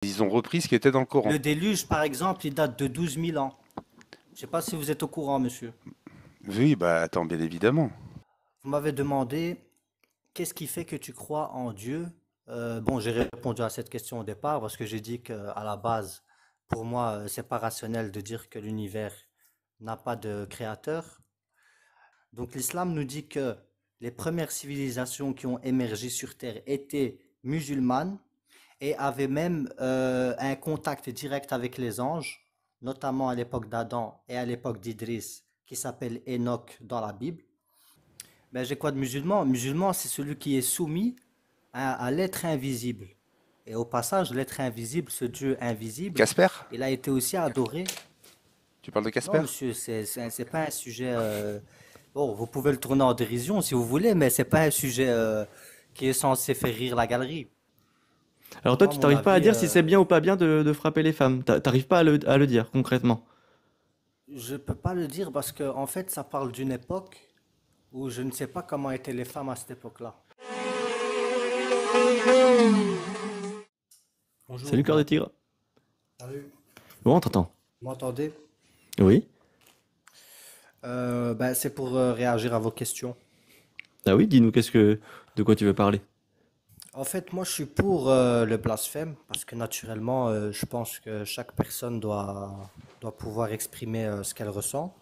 Ils ont repris ce qui était dans le Coran. Le déluge, par exemple, il date de 12 000 ans. Je ne sais pas si vous êtes au courant, monsieur. Oui, bah attends, bien évidemment. Vous m'avez demandé qu'est-ce qui fait que tu crois en Dieu? Bon, j'ai répondu à cette question au départ parce que j'ai dit qu'à la base, pour moi, c'est pas rationnel de dire que l'univers n'a pas de créateur. Donc l'islam nous dit que les premières civilisations qui ont émergé sur Terre étaient musulmanes et avaient même un contact direct avec les anges, notamment à l'époque d'Adam et à l'époque d'Idris, qui s'appelle Enoch dans la Bible. Ben, j'ai quoi de musulman? Musulman, c'est celui qui est soumis à l'être invisible. Et au passage, l'être invisible, ce Dieu invisible, Casper? il a été aussi adoré. Tu parles de Non, Casper? monsieur, c'est pas un sujet. Bon, vous pouvez le tourner en dérision si vous voulez, mais c'est pas un sujet qui est censé faire rire la galerie. Alors toi, Moi, à tu mon t'arrives pas à avis, dire si c'est bien ou pas bien de frapper les femmes. T'arrives pas à le dire concrètement. je peux pas le dire parce que en fait, ça parle d'une époque où je ne sais pas comment étaient les femmes à cette époque-là. Bonjour, Salut cœur de tigre. Salut. Bon, on t'entend. Vous m'entendez? Oui. Ben, c'est pour réagir à vos questions. Ah oui, dis-nous de quoi tu veux parler. En fait, moi, je suis pour le blasphème parce que naturellement, je pense que chaque personne doit pouvoir exprimer ce qu'elle ressent,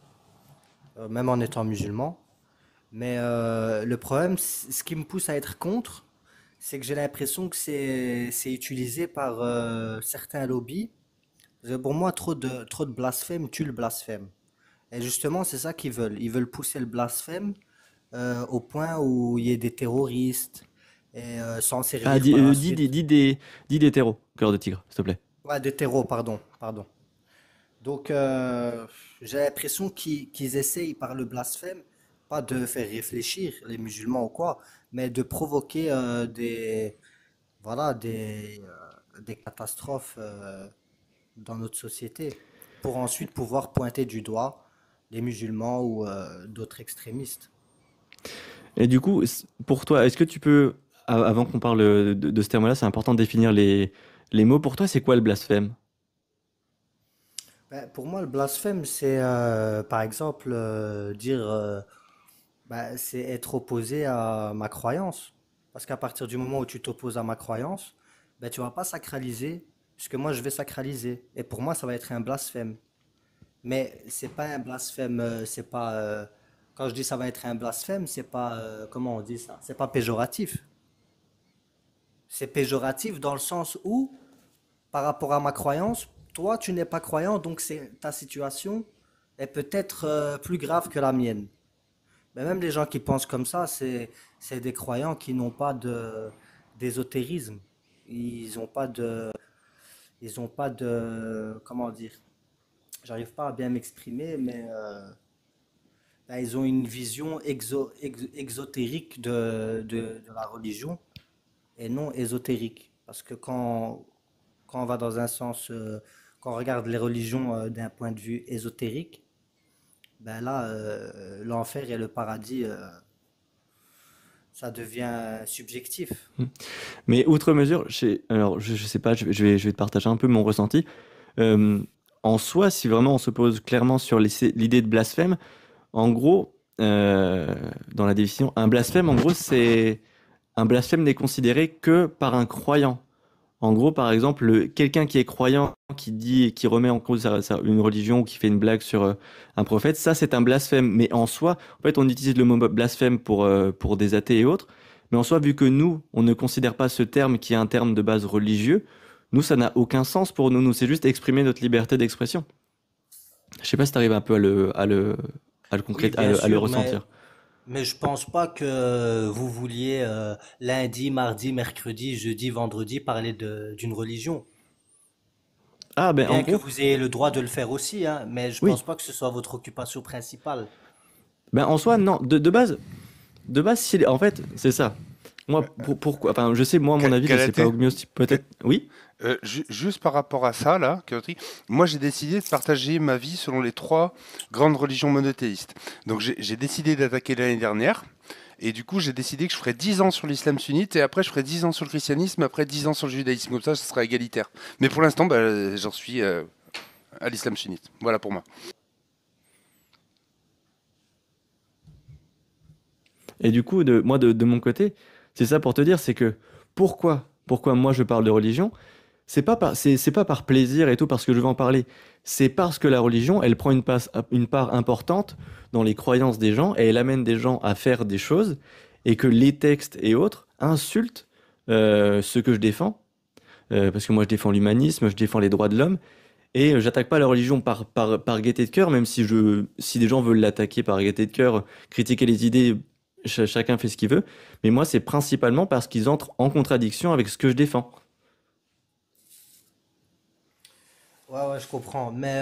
même en étant musulman. Mais le problème, ce qui me pousse à être contre, c'est que j'ai l'impression que c'est utilisé par certains lobbies. Parce que pour moi, trop de blasphème tue le blasphème. Et justement, c'est ça qu'ils veulent. Ils veulent pousser le blasphème au point où il y ait des terroristes et s'en Ah, servir par la suite. dis des terreaux, cœur de tigre, s'il te plaît. Ouais, des terreaux, pardon, pardon. Donc, j'ai l'impression qu'ils essayent par le blasphème, pas de faire réfléchir les musulmans ou quoi, mais de provoquer voilà, des catastrophes dans notre société, pour ensuite pouvoir pointer du doigt les musulmans ou d'autres extrémistes. Et du coup, pour toi, est-ce que tu peux, avant qu'on parle de ce terme-là, c'est important de définir les mots. Pour toi, c'est quoi le blasphème? Ben, pour moi, le blasphème, c'est par exemple dire c'est être opposé à ma croyance. Parce qu'à partir du moment où tu t'opposes à ma croyance, ben, tu vas pas sacraliser ce que moi je vais sacraliser. Et pour moi, ça va être un blasphème. Mais c'est pas un blasphème, c'est pas. Quand je dis ça va être un blasphème, c'est pas. Comment on dit ça? C'est pas péjoratif. C'est péjoratif dans le sens où, par rapport à ma croyance, toi, tu n'es pas croyant, donc ta situation est peut-être plus grave que la mienne. Mais même les gens qui pensent comme ça, c'est des croyants qui n'ont pas d'ésotérisme. Ils n'ont pas comment dire, j'arrive pas à bien m'exprimer, mais ben, ils ont une vision exotérique de la religion et non ésotérique. Parce que quand on va dans un sens, quand on regarde les religions d'un point de vue ésotérique, ben là, l'enfer et le paradis, ça devient subjectif. Hmm. Mais outre mesure, alors je sais pas, je vais te partager un peu mon ressenti. Euh, En soi, si vraiment on se pose clairement sur l'idée de blasphème, en gros, dans la définition, un blasphème, en gros, c'est un blasphème n'est considéré que par un croyant. En gros, par exemple, quelqu'un qui est croyant, qui dit, qui remet en cause une religion ou qui fait une blague sur un prophète, ça c'est un blasphème. Mais en soi, en fait, on utilise le mot blasphème pour des athées et autres. Mais en soi, vu que nous, on ne considère pas ce terme qui est un terme de base religieux, nous, ça n'a aucun sens pour nous. Nous, c'est juste exprimer notre liberté d'expression. Je sais pas si tu arrives un peu à le Oui, concrétiser, bien à le sûr, ressentir. mais je pense pas que vous vouliez lundi, mardi, mercredi, jeudi, vendredi parler d'une religion. Ah, ben en Bien que gros, vous ayez le droit de le faire aussi, hein, mais je oui. pense pas que ce soit votre occupation principale. Ben en soi, non. De base, en fait, c'est ça. Moi, pourquoi? Enfin, je sais, moi, à mon avis, je sais pas, Galatée? Ogmios, peut-être. Oui? Juste par rapport à ça, là, Kaotri, moi j'ai décidé de partager ma vie selon les trois grandes religions monothéistes. Donc j'ai décidé d'attaquer l'année dernière. Et du coup, j'ai décidé que je ferais 10 ans sur l'islam sunnite et après, je ferais 10 ans sur le christianisme, après 10 ans sur le judaïsme. Comme ça sera égalitaire. Mais pour l'instant, bah, j'en suis à l'islam sunnite. Voilà pour moi. Et du coup, moi, de mon côté, c'est ça pour te dire, c'est que pourquoi moi je parle de religion, c'est pas par plaisir et tout, parce que je veux en parler. C'est parce que la religion, elle prend une part importante dans les croyances des gens et elle amène des gens à faire des choses et que les textes et autres insultent ce que je défends. Parce que moi, je défends l'humanisme, je défends les droits de l'homme et j'attaque pas la religion par gaieté de cœur, même si des gens veulent l'attaquer par gaieté de cœur, critiquer les idées, chacun fait ce qu'il veut. Mais moi, c'est principalement parce qu'ils entrent en contradiction avec ce que je défends. Ouais, ouais, je comprends. Mais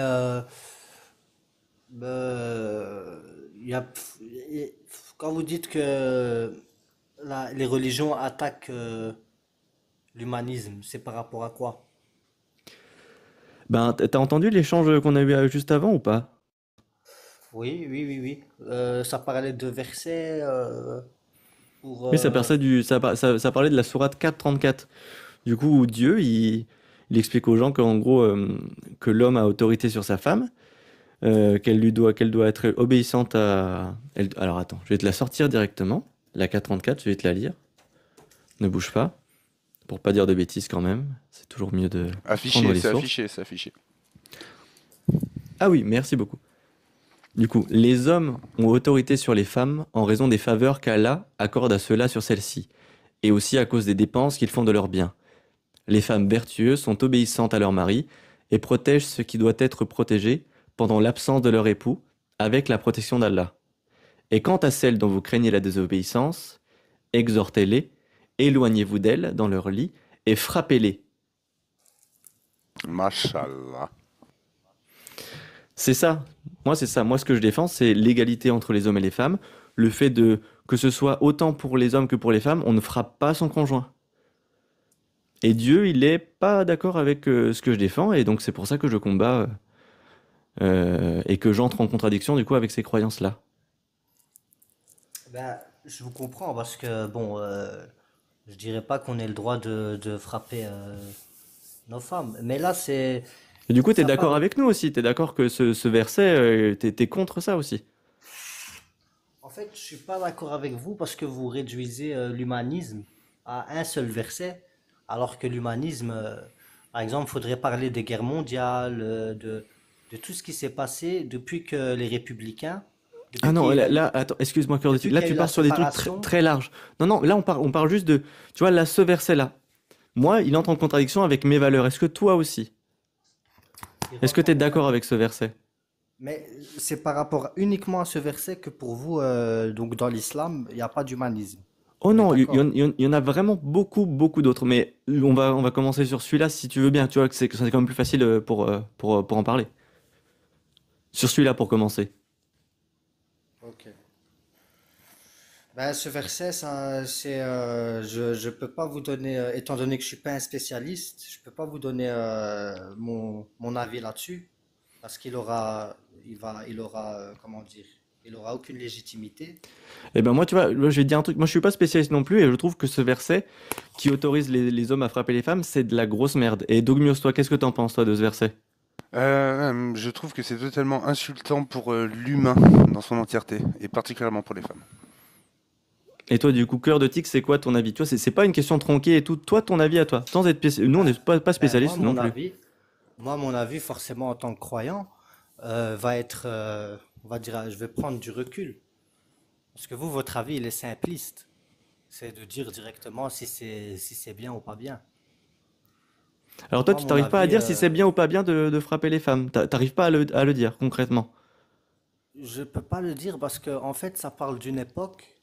il y a, et- quand vous dites que les religions attaquent l'humanisme, c'est par rapport à quoi? Ben, t'as entendu l'échange qu'on a eu juste avant ou pas? Oui, oui, oui, oui. Ça parlait de versets pour... Oui, ça parlait de la sourate 434. Du coup, où Dieu, il explique aux gens qu'en gros, que l'homme a autorité sur sa femme, qu'elle doit être obéissante alors attends, je vais te la sortir directement. La 434, je vais te la lire. Ne bouge pas, pour pas dire de bêtises quand même. C'est toujours mieux de prendre Affiché, les c'est sources. affiché, c'est affiché. Ah oui, merci beaucoup. Du coup, les hommes ont autorité sur les femmes en raison des faveurs qu'Allah accorde à ceux-là sur celles-ci, et aussi à cause des dépenses qu'ils font de leurs biens. Les femmes vertueuses sont obéissantes à leur mari et protègent ce qui doit être protégé pendant l'absence de leur époux, avec la protection d'Allah. Et quant à celles dont vous craignez la désobéissance, exhortez-les, éloignez-vous d'elles dans leur lit et frappez-les. Mashallah. C'est ça. C'est ça. Moi, ce que je défends, c'est l'égalité entre les hommes et les femmes. Le fait que ce soit autant pour les hommes que pour les femmes, on ne frappe pas son conjoint. Et Dieu, il est pas d'accord avec ce que je défends, et donc c'est pour ça que je combats et que j'entre en contradiction du coup avec ces croyances-là. Ben, je vous comprends parce que, bon, je dirais pas qu'on ait le droit de frapper nos femmes. Mais là, Et du coup, tu es ça d'accord parle. avec nous aussi, tu es d'accord que ce verset, t'es contre ça aussi. En fait, je suis pas d'accord avec vous parce que vous réduisez l'humanisme à un seul verset, alors que l'humanisme, par exemple, il faudrait parler des guerres mondiales, de tout ce qui s'est passé depuis que les républicains, Ah depuis qu'il non, y ait là, attends, excuse-moi, Curiosity. depuis Là, qu'il y a tu eu la pars sur des trucs très, séparation. très larges. Non, non, là, on parle juste de, tu vois, là, ce verset-là. Moi, il entre en contradiction avec mes valeurs. Est-ce que toi aussi? Il Est-ce que rentre en tu es d'accord avec contradiction. ce verset? Mais c'est par rapport uniquement à ce verset que pour vous, donc dans l'islam, il n'y a pas d'humanisme. Oh On est non, d'accord. il y en a vraiment beaucoup, beaucoup d'autres. Mais on va commencer sur celui-là si tu veux bien. Tu vois que c'est quand même plus facile pour en parler. Sur celui-là pour commencer. Ok. Ben, ce verset, ça, je peux pas vous donner, étant donné que je suis pas un spécialiste, je peux pas vous donner mon avis là-dessus, parce il aura, comment dire, il aura aucune légitimité. Eh ben moi, tu vois, moi, je vais te dire un truc. Moi, je suis pas spécialiste non plus et je trouve que ce verset qui autorise les hommes à frapper les femmes, c'est de la grosse merde. Et Dogmios, toi, qu'est-ce que t'en penses, toi, de ce verset? Je trouve que c'est totalement insultant pour l'humain dans son entièreté, et particulièrement pour les femmes. Et toi, du coup, cœur de tic, c'est quoi ton avis? Tu vois, c'est pas une question tronquée et tout. Toi, ton avis à toi. Sans être nous, on n'est Ben, pas moi, spécialistes non plus. mon avis, forcément, en tant que croyant, va être, on va dire, je vais prendre du recul, parce que vous, votre avis, il est simpliste. C'est de dire directement si c'est bien ou pas bien. Alors toi, Moi, tu mon t'arrives pas à avis, dire si c'est bien ou pas bien de frapper les femmes. T'arrives pas à le dire concrètement. je peux pas le dire parce que en fait, ça parle d'une époque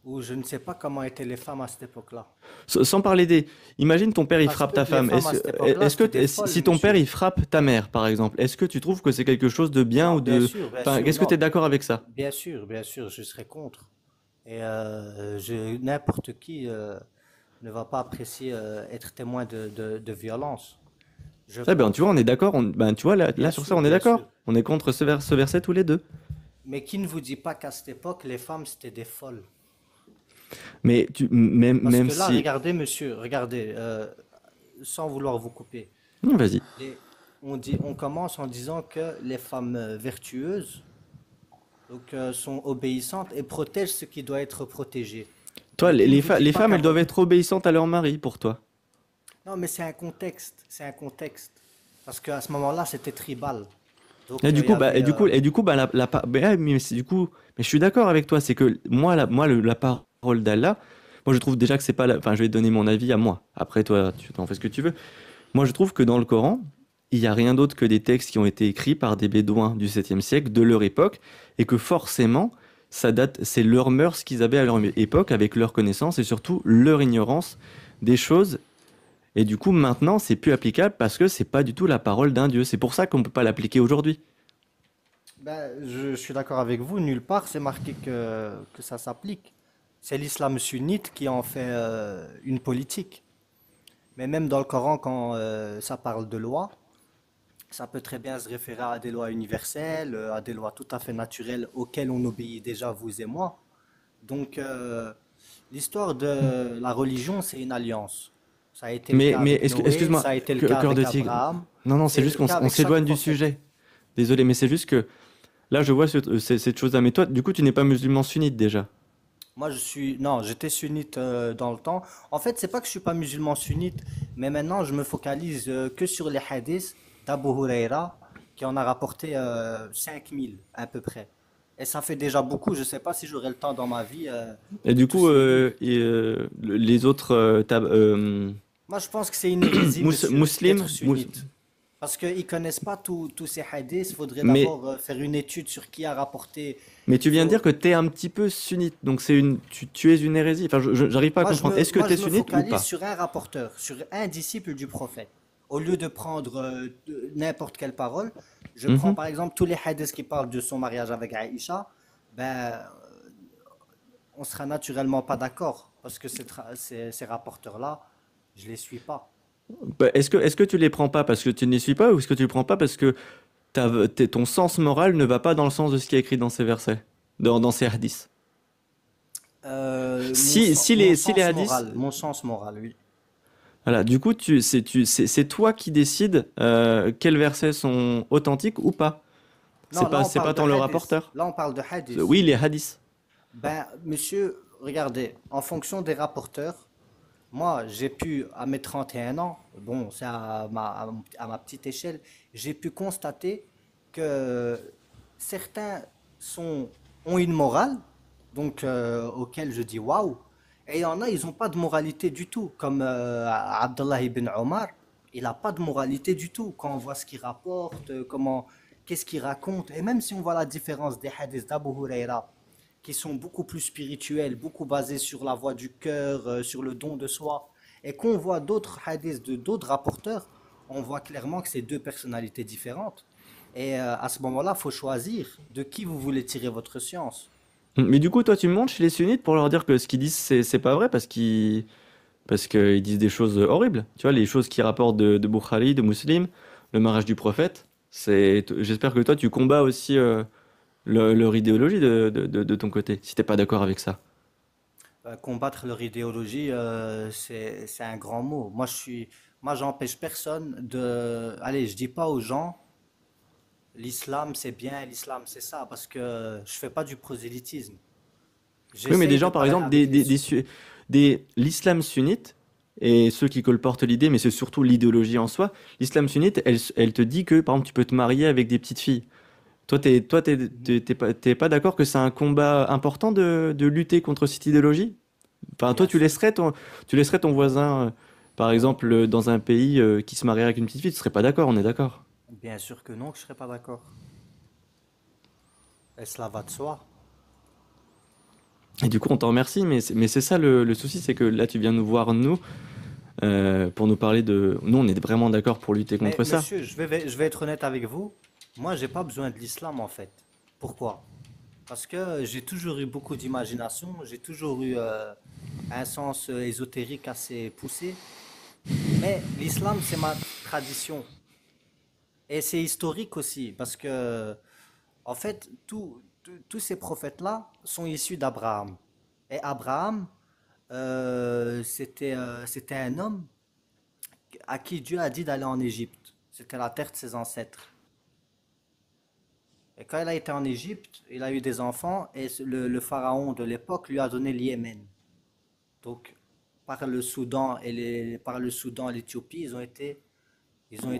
où je ne sais pas comment étaient les femmes à cette époque-là. Sans parler des... Imagine ton père, il Ça se frappe peut ta que les femme. femmes à cette époque-là, Est-ce c'était des que folles, si ton père, monsieur. il frappe ta mère, par exemple, est-ce que tu trouves que c'est quelque chose de bien Non, ou de... bien Enfin, sûr, est-ce que tu es non, d'accord avec ça? bien sûr, je serais contre. Et n'importe qui ne va pas apprécier être témoin de violence, je Eh ben, tu vois, on pense. est d'accord. Ben, tu vois, là, sur ça, on est Bien sûr. d'accord. On est contre ce verset tous les deux. Mais qui ne vous dit pas qu'à cette époque, les femmes, c'était des folles? Mais même, Parce même que là, si... regardez, monsieur, regardez, sans vouloir vous couper, Non, vas-y. les- on commence en disant que les femmes vertueuses donc, sont obéissantes et protègent ce qui doit être protégé. Toi, Mais qui ne vous dit les pas femmes, qu'à elles doivent votre... être obéissantes à leur mari pour toi. Non, mais c'est un contexte. Parce qu'à ce moment-là, c'était tribal. Et Donc, du il y coup, avait... bah, mais c'est du coup, mais je suis d'accord avec toi, c'est que moi, la parole d'Allah, moi, je trouve déjà que c'est pas enfin, je vais te donner mon avis à moi. Après, toi, tu t'en fais ce que tu veux. Moi, je trouve que dans le Coran, il n'y a rien d'autre que des textes qui ont été écrits par des Bédouins du 7e siècle, de leur époque, et que forcément, ça date, c'est leur mœurs qu'ils avaient à leur époque, avec leur connaissance et surtout leur ignorance des choses. Et du coup, maintenant, c'est plus applicable parce que c'est pas du tout la parole d'un Dieu. C'est pour ça qu'on peut pas l'appliquer aujourd'hui. Ben, je suis d'accord avec vous, nulle part c'est marqué que ça s'applique. C'est l'islam sunnite qui en fait une politique. Mais même dans le Coran, quand ça parle de loi, ça peut très bien se référer à des lois universelles, à des lois tout à fait naturelles auxquelles on obéit déjà, vous et moi. Donc, l'histoire de la religion, c'est une alliance. Ça a été le cas Mais avec Noé, excuse-moi, ça a été le cas cœur avec de tigre. Abraham, Non, non, c'est c'est juste le cas on avec chaque s'éloigne du prophète. sujet. Désolé, mais c'est juste que là, je vois cette chose-là. Mais toi, du coup, tu n'es pas musulman sunnite déjà. Moi, non, j'étais sunnite dans le temps. En fait, c'est pas que je suis pas musulman sunnite, mais maintenant, je me focalise que sur les hadiths d'Abu Huraira, qui en a rapporté 5000 à peu près. Et ça fait déjà beaucoup. Je sais pas si j'aurai le temps dans ma vie Et de du coup, tous les lire. les autres, Moi, je pense que c'est une hérésie, monsieur, d'être muslims, sunnite. Parce qu'ils connaissent pas tous ces hadiths. Il faudrait mais d'abord faire une étude sur qui a rapporté. Mais tu Il viens de faut. dire que tu es un petit peu sunnite, donc tu es une hérésie. Enfin, j'arrive pas à comprendre. Est-ce que Moi, tu es je me sunnite ou focalise pas? sur un rapporteur, sur un disciple du prophète. Au lieu de prendre n'importe quelle parole, je prends Mhm. par exemple tous les hadiths qui parlent de son mariage avec Aïcha. Ben, on sera naturellement pas d'accord parce que ces rapporteurs-là, je les suis pas. Bah, est-ce que tu les prends pas parce que tu ne les suis pas ou est-ce que tu les prends pas parce que ton sens moral ne va pas dans le sens de ce qui est écrit dans ces versets, dans ces hadiths? Si les hadiths, Mon sens moral, oui. voilà, du coup, c'est toi qui décides quels versets sont authentiques ou pas. Non, là on C'est parle pas de tant le hadith. rapporteur. Là on parle de hadith. Oui, les hadiths. Ben, monsieur, regardez, en fonction des rapporteurs, moi, j'ai pu, à mes 31 ans, bon, c'est à ma petite échelle, j'ai pu constater que certains sont, ont une morale, donc auquel je dis waouh, et il y en a, ils n'ont pas de moralité du tout, comme Abdullah ibn Omar, il n'a pas de moralité du tout. Quand on voit ce qu'il rapporte, qu'est-ce qu'il raconte, et même si on voit la différence des hadiths d'Abu Huraira, qui sont beaucoup plus spirituels, beaucoup basés sur la voix du cœur, sur le don de soi, et qu'on voit d'autres hadiths de d'autres rapporteurs, on voit clairement que c'est deux personnalités différentes. Et à ce moment-là, il faut choisir de qui vous voulez tirer votre science. Mais du coup, toi, tu montes chez les sunnites pour leur dire que ce qu'ils disent, c'est pas vrai parce qu'ils disent des choses horribles. Tu vois, les choses qui rapportent de Bukhari, de Muslim, le mariage du prophète. J'espère que toi, tu combats aussi leur idéologie de ton côté, si t'es pas d'accord avec ça. Combattre leur idéologie, c'est un grand mot. Moi, j'empêche personne de. Allez, je dis pas aux gens, l'islam c'est bien, l'islam c'est ça, parce que je fais pas du prosélytisme. Oui, mais des J'essaye de gens, par parler exemple, avec l'islam sunnite, et ceux qui colportent l'idée, mais c'est surtout l'idéologie en soi, l'islam sunnite, elle te dit que, par exemple, tu peux te marier avec des petites filles. T'es pas d'accord que c'est un combat important de lutter contre cette idéologie? Enfin, toi, bien sûr. tu laisserais ton voisin, par exemple, dans un pays qui se marierait avec une petite fille, tu serais pas d'accord, on est d'accord. Bien sûr que non, que je serais pas d'accord. Et cela va de soi. Et du coup, on t'en remercie, mais c'est ça le souci, c'est que là, tu viens nous voir, nous, pour nous parler de... Nous, on est vraiment d'accord pour lutter Mais contre ça. monsieur, je vais être honnête avec vous. Moi, j'ai pas besoin de l'islam en fait. Pourquoi? Parce que j'ai toujours eu beaucoup d'imagination, j'ai toujours eu un sens ésotérique assez poussé. Mais l'islam, c'est ma tradition. Et c'est historique aussi, parce que, en fait, tous ces prophètes-là sont issus d'Abraham. Et Abraham, C'était un homme à qui Dieu a dit d'aller en Égypte. C'était la terre de ses ancêtres. Et quand il a été en Égypte, il a eu des enfants et le pharaon de l'époque lui a donné le Yémen. Donc, par le Soudan et l'Éthiopie, ils ont été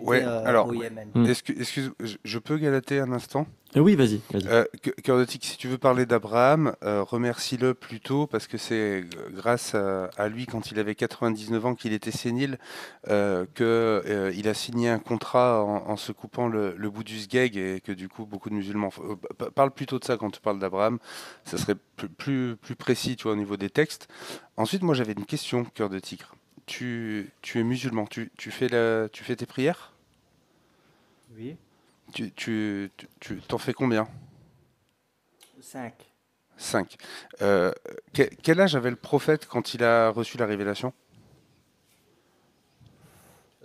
Ouais, alors, au Yémen. excuse, je peux galater un instant? Oui, vas-y, vas-y. Cœur de Tigre, si tu veux parler d'Abraham, remercie-le plutôt parce que c'est grâce à lui, quand il avait 99 ans, qu'il était sénile, il a signé un contrat en se coupant le bout du sgeg et que du coup beaucoup de musulmans parle plutôt de ça quand tu parles d'Abraham. Ça serait plus précis, tu vois, au niveau des textes. Ensuite, moi j'avais une question, Cœur de Tigre. Tu es musulman, tu fais tes prières? Oui. T'en fais combien? 5. 5. Quel âge avait le prophète quand il a reçu la révélation?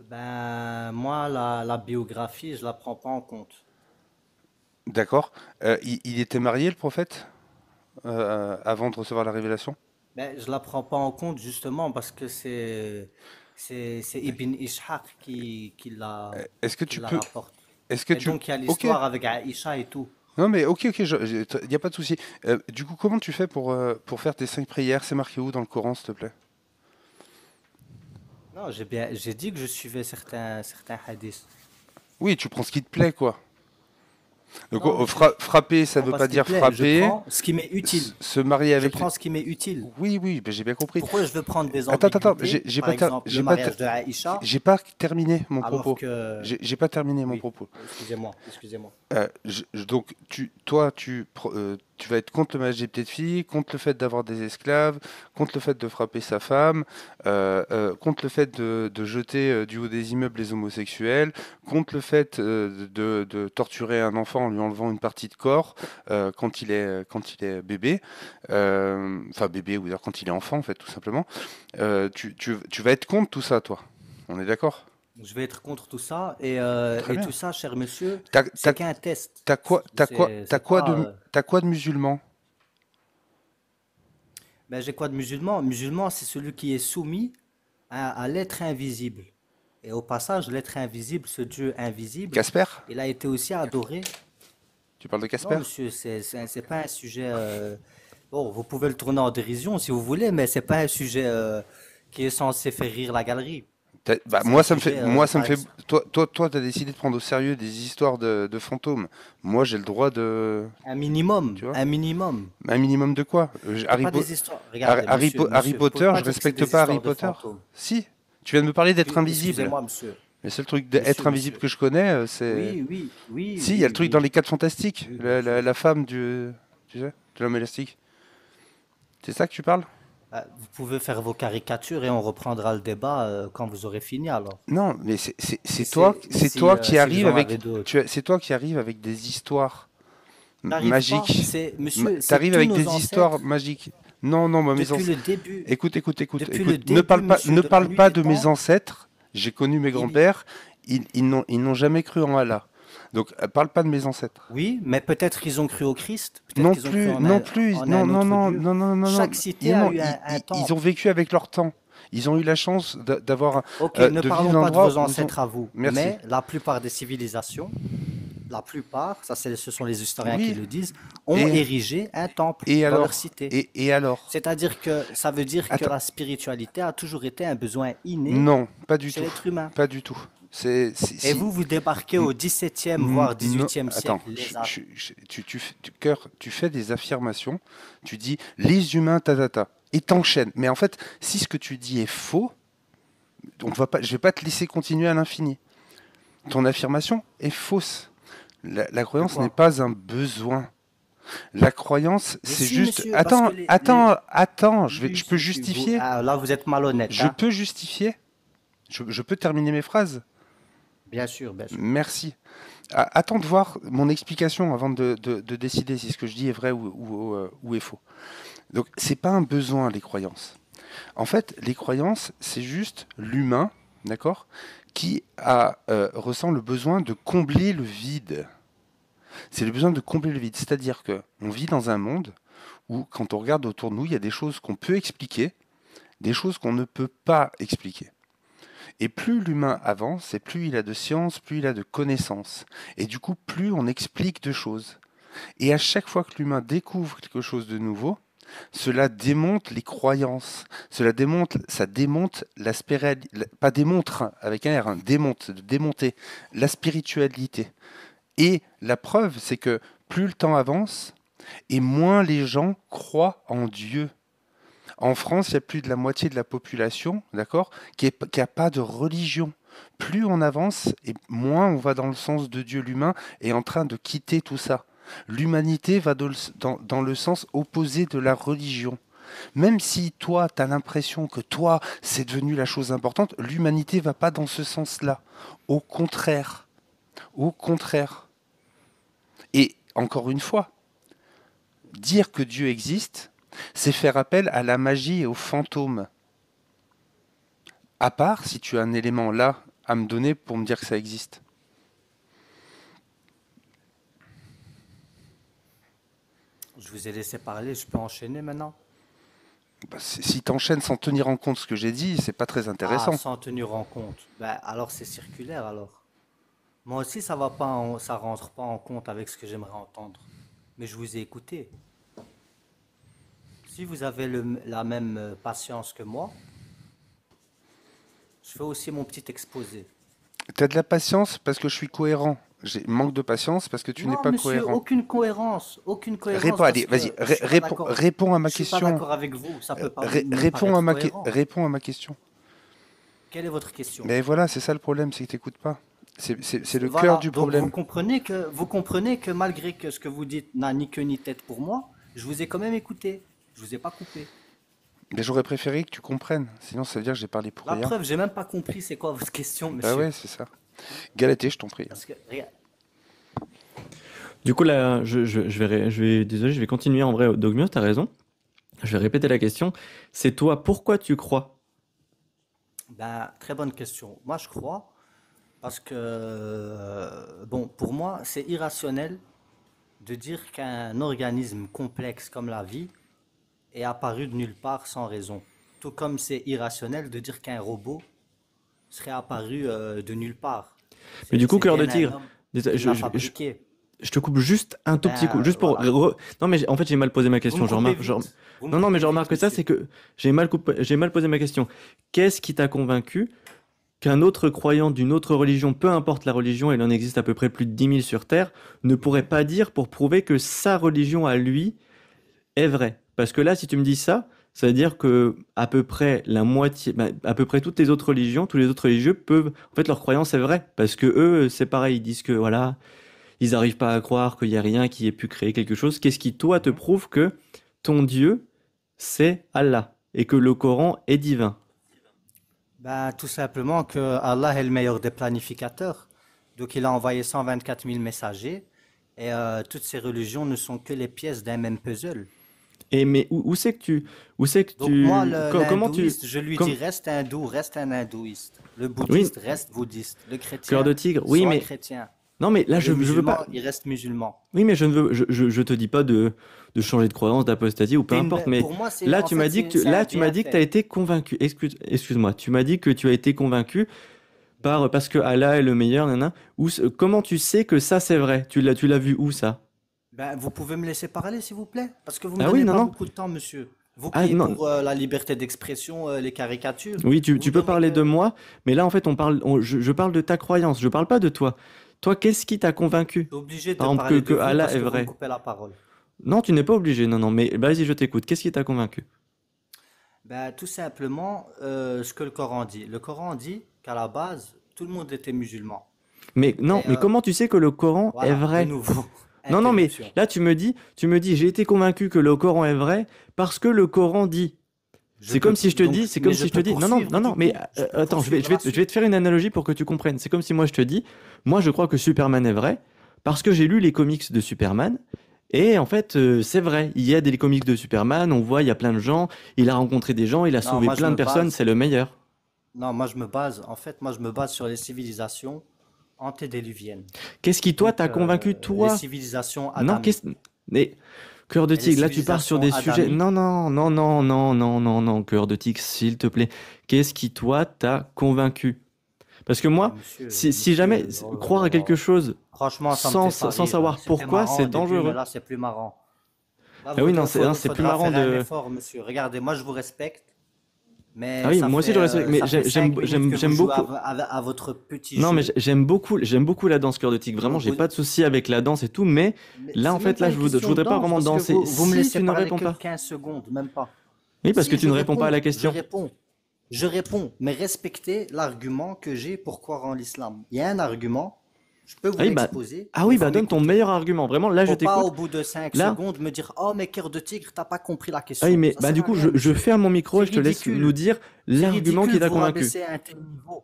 Ben, moi, la biographie, je la prends pas en compte. D'accord. Il était marié, le prophète, avant de recevoir la révélation? Ben, je la prends pas en compte justement parce que c'est Ibn Ishaq Est-ce que qui tu la peux... rapporte. Est-ce que Et tu... donc, il y a Ok. l'histoire avec Aïcha et tout. Non mais ok, il n'y a pas de souci. Du coup, comment tu fais pour faire tes 5 prières? C'est marqué où dans le Coran, s'il te plaît? Non, j'ai dit que je suivais certains hadiths. Oui, tu prends ce qui te plaît, quoi. Donc, Non, monsieur, frapper, je ça prends veut pas pas ce qui me dire plaît. Je frapper. prends ce qui m'est utile. Se marier Je avec... prends ce qui m'est utile. Oui, oui, ben, j'ai bien compris. Pourquoi je veux prendre des Attends, ambiguïtés? j'ai Par pas, exemple, le mariage de Aïcha, j'ai pas terminé mon alors propos. que... J'ai pas terminé mon Oui, propos. excusez-moi. Donc, tu vas être contre le mariage des petites filles, contre le fait d'avoir des esclaves, contre le fait de frapper sa femme, contre le fait de jeter du haut des immeubles les homosexuels, contre le fait de torturer un enfant en lui enlevant une partie de corps quand il est bébé, enfin bébé, ou d'ailleurs quand il est enfant en fait, tout simplement. Tu vas être contre tout ça, toi. On est d'accord? Je vais être contre tout ça Très et bien. tout ça, cher monsieur, T'as, c'est t'as- qu'un test. t'as C'est quoi pas. t'as quoi de musulman? Ben, j'ai quoi de musulman? Musulman, c'est celui qui est soumis à l'être invisible. Et au passage, l'être invisible, ce Dieu invisible, Casper? il a été aussi adoré. Tu parles de Non, Casper? monsieur, c'est pas un sujet. Bon, vous pouvez le tourner en dérision si vous voulez, mais c'est pas un sujet qui est censé faire rire la galerie. Bah, C'est un sujet, toi, t'as décidé de prendre au sérieux des histoires de fantômes. Moi, j'ai le droit de, un minimum, tu vois, un minimum. un minimum de quoi? C'est pas des histoires. Regardez, Harry monsieur, vous pouvez Potter, pas je dire que c'est respecte des pas Harry histoires de Potter. fantômes. Si, tu viens de me parler d'être invisible. Excusez-moi, monsieur. Le seul truc d'être invisible Monsieur. que je connais, c'est... Oui, oui, oui, Si, il y a le oui, truc dans oui. les 4 Fantastiques, Oui, bien sûr. la femme du, tu sais, de l'homme élastique. C'est ça que tu parles? Vous pouvez faire vos caricatures et on reprendra le débat quand vous aurez fini alors. Non, mais Si c'est toi qui si vous arrives en avez avec, d'autres. c'est toi qui arrives avec des histoires J'arrive pas, magiques. monsieur, c'est T'arrives tous avec nos des histoires ancêtres magiques. Non, non, moi, depuis le début, depuis le écoute. début, monsieur, Ne de la parle nuit pas des de mes temps, ancêtres. J'ai connu mes il, grands-pères. Ils n'ont jamais cru en Allah. Donc, parle pas de mes ancêtres. oui, mais peut-être qu'ils ont cru au Christ, peut-être Non qu'ils ont cru plus, non plus, en non, un non, autre non, Dieu. non, non, non, non, Chaque cité a eu un ils ont temple. vécu avec leur temps. Ils ont eu la chance Ok, ne de vivre parlons dans un pas de endroit vos où ils ont... ancêtres à vous, Merci. mais la plupart des civilisations, la plupart, ce sont les historiens qui Oui, le disent, ont et, érigé un temple et dans leur alors? cité. Et alors? C'est-à-dire que ça veut dire que Attends, la spiritualité a toujours été un besoin inné non, pas du chez tout. l'être humain. Pas du tout. Et Si, vous, vous débarquez au XVIIe, voire non, XVIIIe attends, siècle, les Arabes. tu fais des affirmations, tu dis les humains, et t'enchaînes. Mais en fait, si ce que tu dis est faux, je vais pas te laisser continuer à l'infini. Ton affirmation est fausse. La De croyance n'est quoi? pas un besoin. La croyance, Mais c'est si, juste. monsieur, parce que Attends, oui, je peux vous, justifier. ah, là, vous êtes malhonnête, Je hein? peux justifier. Je peux terminer mes phrases. Bien sûr, bien sûr. Merci. Attends de voir mon explication avant de décider si ce que je dis est vrai ou est faux. Donc, c'est pas un besoin, les croyances. En fait, les croyances, c'est juste l'humain, d'accord, qui ressent le besoin de combler le vide. C'est le besoin de combler le vide. C'est-à-dire que on vit dans un monde où, quand on regarde autour de nous, il y a des choses qu'on peut expliquer, des choses qu'on ne peut pas expliquer. Et plus l'humain avance, et plus il a de science, plus il a de connaissances. Et du coup, plus on explique de choses. Et à chaque fois que l'humain découvre quelque chose de nouveau, cela démonte les croyances. Ça démonte la pas démontre hein, avec un R, hein, démonte, de démonter la spiritualité. Et la preuve, c'est que plus le temps avance, et moins les gens croient en Dieu. En France, il y a plus de la moitié de la population, d'accord, qui a pas de religion. Plus on avance, et moins on va dans le sens de Dieu. L'humain est en train de quitter tout ça. L'humanité va dans le sens opposé de la religion. Même si toi, tu as l'impression que toi, c'est devenu la chose importante, l'humanité va pas dans ce sens-là. Au contraire. Au contraire. Et encore une fois, dire que Dieu existe, c'est faire appel à la magie et aux fantômes. À part si tu as un élément là à me donner pour me dire que ça existe. Je vous ai laissé parler, je peux enchaîner maintenant? Bah, si t'enchaînes sans tenir en compte ce que j'ai dit, c'est pas très Ah, intéressant. sans tenir en compte. Ben, alors c'est circulaire alors. Moi aussi, ça va pas ça rentre pas en compte avec ce que j'aimerais entendre. Mais je vous ai écouté. Si vous avez la même patience que moi, je fais aussi mon petit exposé. T'as de la patience parce que je suis cohérent. J'ai manque de patience parce que tu n'es Non, pas monsieur, cohérent. aucune cohérence Réponds, parce allez, que vas-y, je suis pas d'accord. réponds à Je ma suis pas question. d'accord avec vous. Ça peut pas me Réponds paraître cohérent. réponds à ma question. Quelle est votre question? Mais voilà, c'est ça le problème, c'est que t'écoutes pas. C'est le cœur Voilà. du Donc problème. vous comprenez que malgré que ce que vous dites n'a ni queue ni tête pour moi, je vous ai quand même écouté. Je vous ai pas coupé. Mais j'aurais préféré que tu comprennes. Sinon, ça veut dire que j'ai parlé pour La rien. preuve, j'ai même pas compris c'est quoi votre question, Bah monsieur. ouais, c'est ça. Galatée, je t'en prie. Parce que, regarde, Du coup, là, désolé, je vais continuer en vrai. Dogmios, t'as raison. Je vais répéter la question. C'est toi, pourquoi tu crois? ben, très bonne question. Moi, je crois parce que, bon, pour moi, c'est irrationnel de dire qu'un organisme complexe comme la vie est apparu de nulle part sans raison. Tout comme c'est irrationnel de dire qu'un robot serait apparu de nulle part. Mais du coup, C'est cœur de bien un tigre, homme désolé, qui l'a fabriqué. je te coupe juste un tout petit coup, Ben juste pour... voilà. Non, mais en fait, j'ai mal posé ma Vous me question. coupez vite. Vous me Non, non, mais coupez je vite, remarque ça, monsieur. c'est que j'ai mal posé ma question. Qu'est-ce qui t'a convaincu qu'un autre croyant d'une autre religion, peu importe la religion, il en existe à peu près plus de 10 000 sur Terre, ne pourrait pas dire pour prouver que sa religion à lui est vraie? Parce que là, si tu me dis ça, ça veut dire que à peu près la moitié, à peu près toutes les autres religions, tous les autres religieux peuvent, en fait, leur croyance est vraie. Parce que eux, c'est pareil, ils disent que voilà, ils n'arrivent pas à croire qu'il y a rien qui ait pu créer quelque chose. Qu'est-ce qui, toi, te Mhm. prouve que ton Dieu, c'est Allah et que le Coran est divin? Ben, tout simplement que Allah est le meilleur des planificateurs. Donc il a envoyé 124 000 messagers et toutes ces religions ne sont que les pièces d'un même puzzle. Et mais où c'est que Donc moi, comment tu, l'hindouiste, je lui dis comme, reste hindou, reste un hindouiste. Le oui, bouddhiste reste bouddhiste. Le cœur chrétien de tigre, oui, soit mais chrétien. non, mais là, Et le je veux musulman, pas. il reste musulman. Oui, mais je ne veux, je te dis pas de changer de croyance, d'apostasie ou peu importe. Mais Pour moi, c'est là, en fait c'est un tu m'as dit que tu as bienfait. été convaincu. Excuse-moi. Tu m'as dit que tu as été convaincu parce que Allah est le meilleur, nana. Comment tu sais que ça c'est vrai? Tu l'as vu où ça? Ben, vous pouvez me laisser parler, s'il vous plaît? Parce que vous me Ah oui, donnez non, pas non. beaucoup de temps, monsieur. Vous Ah qui, non. pour la liberté d'expression, les caricatures, Oui, vous tu peux donnez parler de que... moi, mais là, en fait, je parle de ta croyance. Je parle pas de toi. Toi, qu'est-ce qui t'a convaincu? Je suis obligé de Par exemple, parler de que vous Allah parce est que vous me vrai. coupez la parole. Non, tu n'es pas obligé. Non, non, mais vas-y, je t'écoute. Qu'est-ce qui t'a convaincu? Ben, tout simplement, ce que le Coran dit. Le Coran dit qu'à la base, tout le monde était musulman. Mais non, Et mais comment tu sais que le Coran est voilà, de vrai? nouveau, Non, non, mais interruption. là, tu me dis, j'ai été convaincu que le Coran est vrai parce que le Coran dit. Je C'est comme peux si je te donc, dis, c'est mais comme je si je te peux dis, non, non, poursuivre non, du non, mais coup. Je peux attends, poursuivre la je vais suite. te faire une analogie pour que tu comprennes. C'est comme si moi je te dis, moi je crois que Superman est vrai parce que j'ai lu les comics de Superman et en fait c'est vrai. Il y a des comics de Superman, on voit, il y a plein de gens, il a rencontré des gens, il a Non, sauvé moi je plein de me personnes, base. c'est le meilleur. Non, moi je me base. En fait, moi je me base sur les civilisations antédiluviennes. Qu'est-ce qui toi Donc, t'a convaincu les toi? civilisations Non, adamiques. mais Cœur de et les tigre, là tu pars sur civilisations des sujets. adamiques. Non, non, non, non, non, non, non, non, cœur de tigre, s'il te plaît. Qu'est-ce qui, toi, t'a convaincu? Parce que Mais moi, monsieur, si jamais monsieur, oh là croire à quelque là. chose Franchement, ça me sans, fait pas sans rire, hein. savoir C'était pourquoi, marrant c'est au début, mais dangereux. là, c'est plus marrant. Là, Ah oui, non, c'est plus faudra marrant faire un de. effort, monsieur. Regardez, moi, je vous respecte, Ah mais oui, moi aussi je respecte, mais ça fait 5 minutes que vous j'aime jouez beaucoup. à votre petit Non, mais jeu. j'aime beaucoup la danse cœur de tigre. Vraiment, Vous, j'ai vous- pas de souci avec la danse et tout, mais mais là, en c'est même fait, pas là, une je question de voudrais pas danse, vraiment parce que danser. vous me Si laissez tu ne parler réponds que pas. 15 secondes, même pas. Oui, parce que Si, tu ne réponds pas à la question. je réponds, mais respectez l'argument que j'ai pour croire en l'islam. Il y a un argument, je peux vous Ah oui, bah, l'exposer, ah il oui, faut bah donne ton m'écouter. meilleur argument. Vraiment, là, je Faut pas t'écoute. au bout de 5 Là, secondes me dire oh mais cœur de tigre, t'as pas compris la ah oui, question. mais Ça bah sert du à coup, rien, je monsieur. ferme mon micro C'est et je te laisse nous ridicule. dire C'est l'argument qui ridicule t'a vous convaincu. rabaisser à un tel niveau.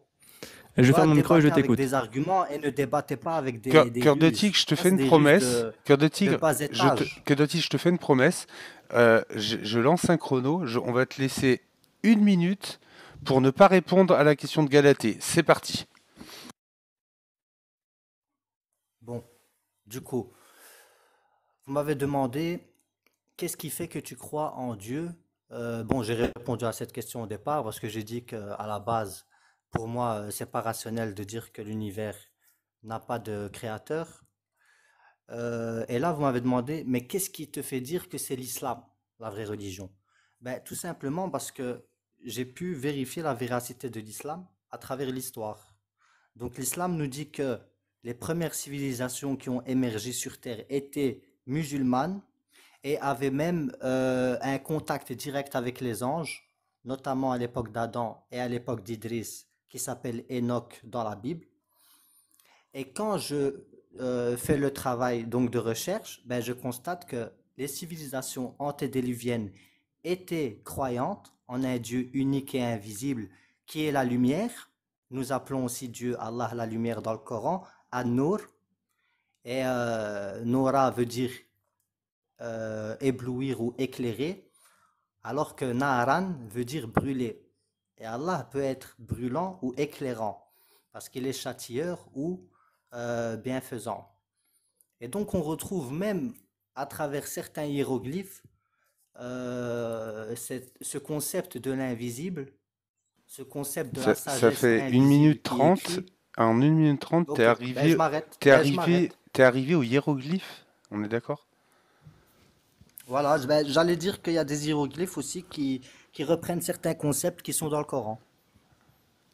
Je ferme Voilà, mon micro et je débattez avec t'écoute. des arguments et ne débattez pas avec des Cœur de ruses. tigre, je te Ça, fais c'est une des ruses promesse. Cœur de de tigre, bas étage. Cœur de tigre, je te fais une promesse. Je lance un chrono. On va te laisser 1 minute pour ne pas répondre à la question de Galatée. C'est parti. Bon, du coup, vous m'avez demandé qu'est-ce qui fait que tu crois en Dieu? Bon, j'ai répondu à cette question au départ parce que j'ai dit que à la base, pour moi, c'est pas rationnel de dire que l'univers n'a pas de créateur. Et là, vous m'avez demandé, mais qu'est-ce qui te fait dire que c'est l'islam, la vraie religion? Ben, tout simplement parce que j'ai pu vérifier la véracité de l'islam à travers l'histoire. Donc l'islam nous dit que les premières civilisations qui ont émergé sur Terre étaient musulmanes et avaient même un contact direct avec les anges, notamment à l'époque d'Adam et à l'époque d'Idris, qui s'appelle Enoch dans la Bible. Et quand je fais le travail donc de recherche, ben, je constate que les civilisations antédiluviennes étaient croyantes en un Dieu unique et invisible qui est la lumière. Nous appelons aussi Dieu Allah la lumière dans le Coran, An-Nur. Et Noura veut dire éblouir ou éclairer, alors que Naran veut dire brûler. Et Allah peut être brûlant ou éclairant, parce qu'il est châtieur ou bienfaisant. Et donc on retrouve même à travers certains hiéroglyphes ce concept de l'invisible, ce concept de la Ça sagesse fait 1 invisible minute qui 30. écrit. En 1 minute 30, Ok, ben je m'arrête, ben je m'arrête. t'es arrivé au hiéroglyphe. On est d'accord? Voilà, ben, j'allais dire qu'il y a des hiéroglyphes aussi qui reprennent certains concepts qui sont dans le Coran.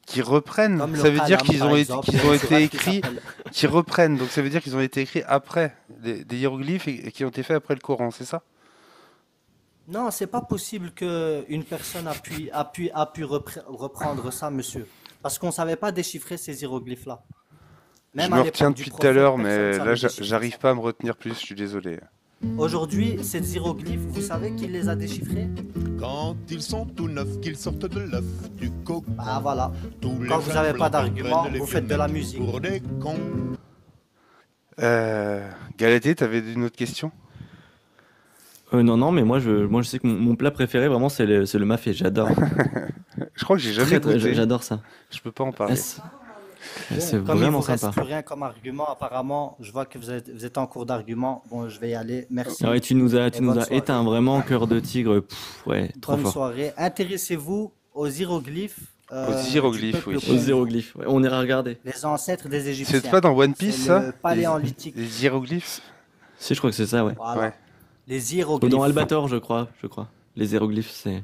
Qui reprennent. Comme le Ça veut dire qalam, qu'ils par ont exemple, qu'ils il y a ont une été sourate qui écrits. s'appelle. Qui reprennent. Donc ça veut dire qu'ils ont été écrits après. Des hiéroglyphes et qui ont été faits après le Coran, c'est ça? Non, c'est pas possible qu'une personne a pu reprendre ça, monsieur. Parce qu'on savait pas déchiffrer ces hiéroglyphes-là. Je Même me à retiens l'époque du depuis tout à prophète, l'heure, personne mais là savait déchiffrer j'arrive ça. pas à me retenir plus, je suis désolé. Aujourd'hui, ces hiéroglyphes, vous savez qui les a déchiffrés? Quand ils sont tout neufs, qu'ils sortent de l'œuf du coq. Ah voilà. Tous les Quand vous n'avez pas blancs d'argument, prennent les vous faites de la fenêtres musique. pour des cons. Galatée, t'avais une autre question? Non, non, mais moi je sais que mon plat préféré, vraiment, c'est le mafé. J'adore. Je crois que j'ai jamais goûté. J'adore ça. Je peux pas en Ah, parler. c'est Bon, comme il vraiment vous reste sympa. plus rien comme argument, apparemment, je vois que vous êtes en cours d'argument. Bon, je vais y aller. Merci. Ah ouais, tu nous Et bonne as soirée. éteint vraiment, cœur de tigre. Pff, ouais, trop Bonne fort. soirée. Intéressez-vous aux hiéroglyphes Aux hiéroglyphes, du peuple oui. Aux Congo, hiéroglyphes. Ouais, on ira regarder. les ancêtres des C'est Égyptiens. pas dans One C'est Piece, le ça? paléolithique. Les hiéroglyphes? Si, je crois que c'est ça, ouais. Voilà. Ouais. Les Ou hiéroglyphes. dans Albator, je crois. Les hiéroglyphes, c'est.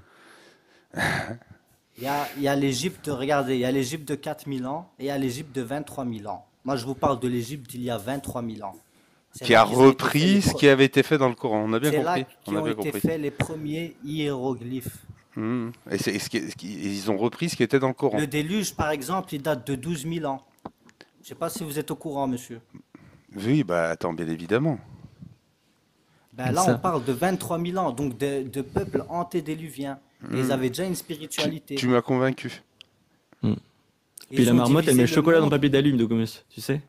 Il y a l'Égypte, regardez, il y a l'Égypte de 4000 ans et il y a l'Égypte de 23 000 ans. Moi, je vous parle de l'Égypte d'il y a 23 000 ans. C'est Qui là a qu'ils ont été faits repris les ce pro- qui avait été fait dans le Coran. On a bien C'est là compris. On qui a ont bien été compris. faits les premiers hiéroglyphes. Et ils ont repris ce qui était dans le Coran. Le déluge, par exemple, il date de 12 000 ans. Je ne sais pas si vous êtes au courant, monsieur. Oui, bah attends, bien évidemment. Ben là, Ça. on parle de 23 000 ans, donc de peuples antédiluviens. Et ils avaient déjà une spiritualité. Tu m'as convaincu. Et Puis ils la ont marmotte, elle met le divisé chocolat dans le monde. papier d'allume, Dogomus, tu sais?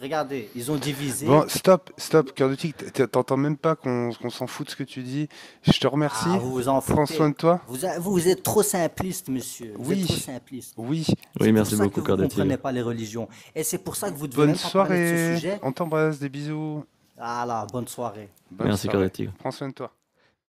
Regardez, ils ont divisé. Bon, stop, cœur de tigre. T'entends même pas qu'on s'en fout de ce que tu dis. Je te remercie. Ah, vous vous en Prends foutez. soin de toi. Vous êtes trop simpliste, monsieur. Vous Oui. êtes trop simpliste. Oui. Oui, C'est merci pour ça beaucoup, que cœur vous de ne comprenez tigre. pas les religions. Et c'est pour ça que vous devez Bonne même pas parler de ce soirée. sujet. On t'embrasse. Des bisous. Voilà, bonne soirée. Bonne Merci, soirée. Cœur de Tigre. Prends soin de toi.